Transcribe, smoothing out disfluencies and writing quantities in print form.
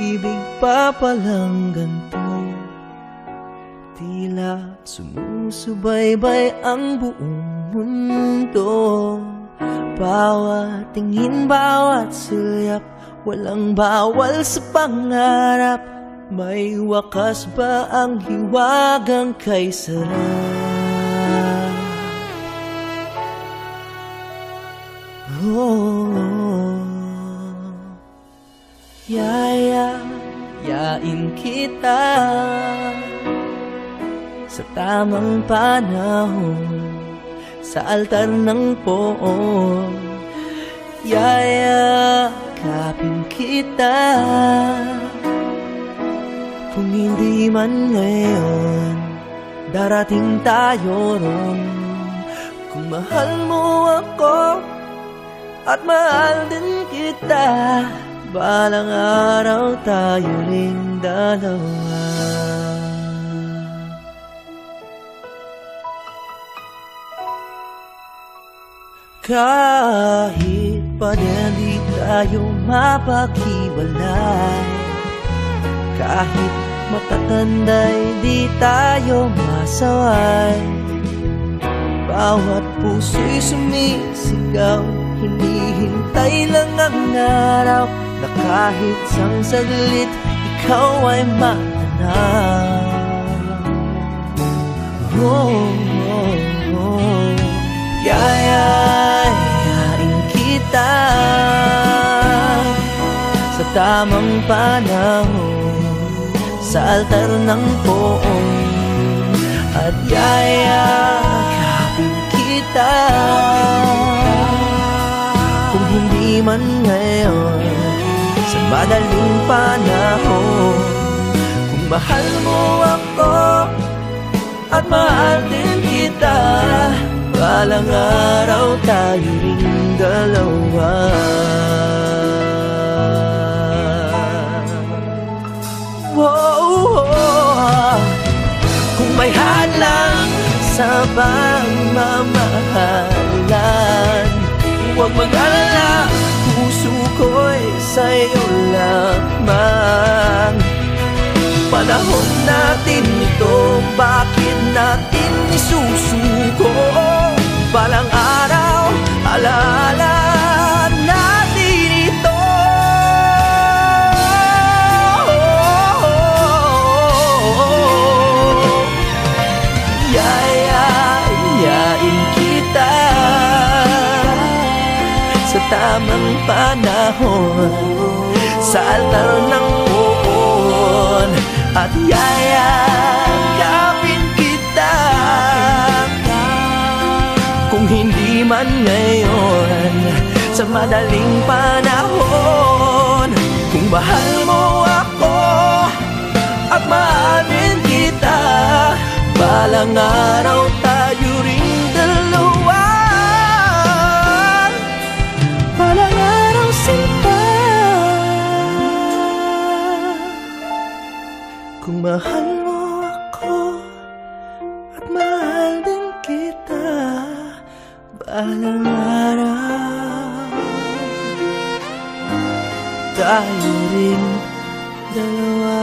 pag-ibig pa palang ganito. Tila sumusubaybay ang buong mundo. Bawat tingin, bawat sulyap, walang bawal sa pangarap. May wakas ba ang hiwagang kay sarap? Yayain kita sa tamang panahon, sa altar ng poon. Yayakapin kita kung hindi man ngayon, darating tayo ron. Kung mahal mo ako at mahal din kita, balang araw tayo ring dalawa. Kahit pa din di tayo mapaghiwalay, kahit matatanday di tayo masaway, bawat puso'y sumisigaw, hinihintay lang ang araw na kahit sang saglit ikaw ay matanaw. Yayain kita sa tamang panahon, sa altar ng poon, at yayakapin kita kung hindi man ngayon, sa madaling panahon. Kung mahal mo ako at mahal din kita, balang araw tayo ring dalawa. Kung may hadlang sa pagmamahalan, huwag mag-alala, puso ko'y sa'yo lamang. Panahon natin ito, bakit natin isusuko? Balang araw, alaala natin ito. Yayain kita sa tamang panahon, sa altar ng poon, at yayakapin kita kung hindi man ngayon, sa madaling panahon. Kung mahal mo ako at mahalin kita, balang araw tayo ring dalawa. Balang araw sinta, kung mahal mo ako at mahal din kita, balang araw tayo ring dalawa.